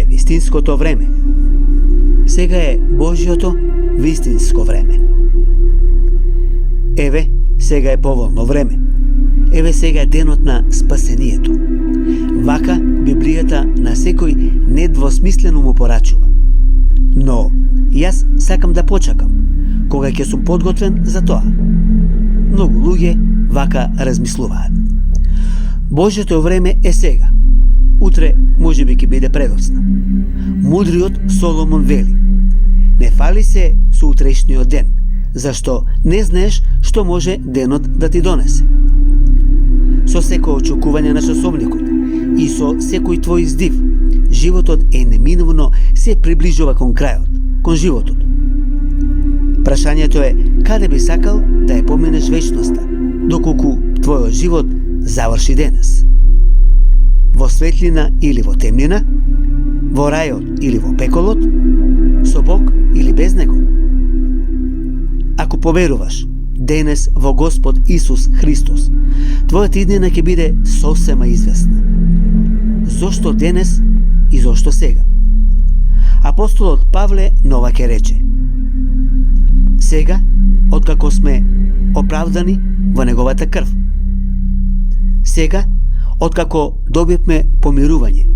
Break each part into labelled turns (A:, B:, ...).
A: е вистинското време. Сега е Божјото вистинско време. Еве, сега е поволно време. Еве сега е денот на спасението. Вака Библијата на секој недвосмислено му порачува. Но јас сакам да почакам, кога ќе сум подготвен за тоа. Многу луѓе вака размислуваат. Божјото време е сега. Утре можеби ќе биде предоцна. Мудриот Соломон вели: не фали се со утрешниот ден, зашто не знаеш што може денот да ти донесе. Со секој очекување на часовникот и со секој твој здив, животот е неминувно се приближува кон крајот, кон животот. Прашањето е каде би сакал да ја поминеш вечноста, доколку твојот живот заврши денес. Во светлина или во темнина, во рајот или во пеколот, со Бог или без Него. Ако поверуваш денес во Господ Исус Христос, твојата иднина ќе биде сосема известна. Зошто денес и зошто сега? Апостолот Павле нова ќе рече: сега, откако сме оправдани во неговата крв. Сега, откако добивме помирување.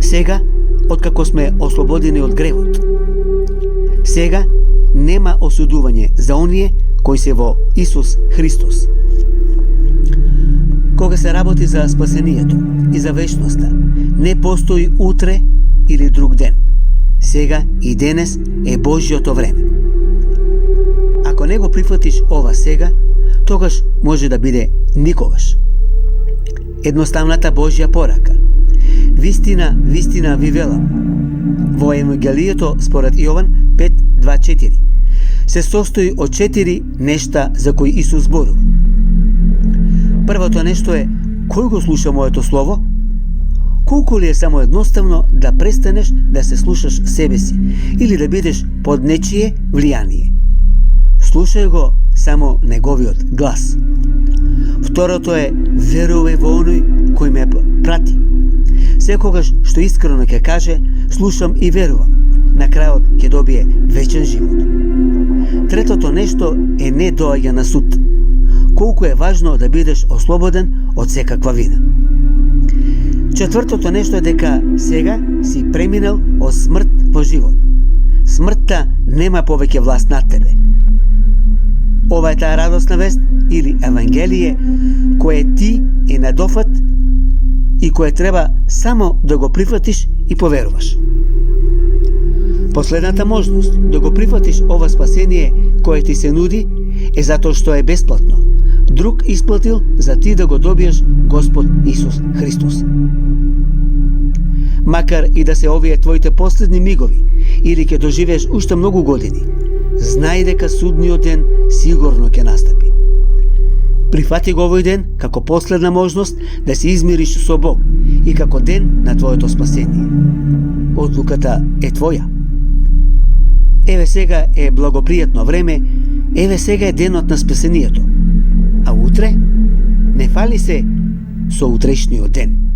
A: Сега, откако сме ослободени од гревот. Сега, нема осудување за оние кои се во Исус Христос. Кога се работи за спасението и за вечноста, не постои утре или друг ден. Сега и денес е Божјото време. Ако не го прифатиш ова сега, тогаш може да биде никогаш. Едноставната Божја порака: вистина, вистина ви велам, во Евангелието според Јован 5:2-4 се состои од 4 нешта за кои Исус зборува. Првото нешто е: кој го слуша моето слово? Колку ли е само едноставно да престанеш да се слушаш себе си или да бидеш под нечие влијание? Слушај го само неговиот глас. Второто е: верувај во оној кој ме прати. Секогаш што искрено ќе каже: слушам и верувам, на крајот ќе добие вечен живот. Третото нешто е: не доаѓа на суд. Колку е важно да бидеш ослободен од секаква вина. Четвртото нешто е дека сега си преминал од смрт во живот. Смртта нема повеќе власт над тебе. Ова е таа радосна вест или Евангелие кое ти е на дофат и кое треба само да го прифатиш и поверуваш. Последната можност да го прифатиш ова спасение кое ти се нуди е затоа што е бесплатно. Друг исплатил за ти да го добиеш Господ Исус Христос. Макар и да се овие твоите последни мигови или ќе доживееш уште многу години, знај дека судниот ден сигурно ќе настапи. Прифати го овој ден како последна можност да се измириш со Бог и како ден на твоето спасение. Одлуката е твоја. Еве сега е благопријатно време, еве сега е денот на спасението. А утре? Не фали се со утрешниот ден.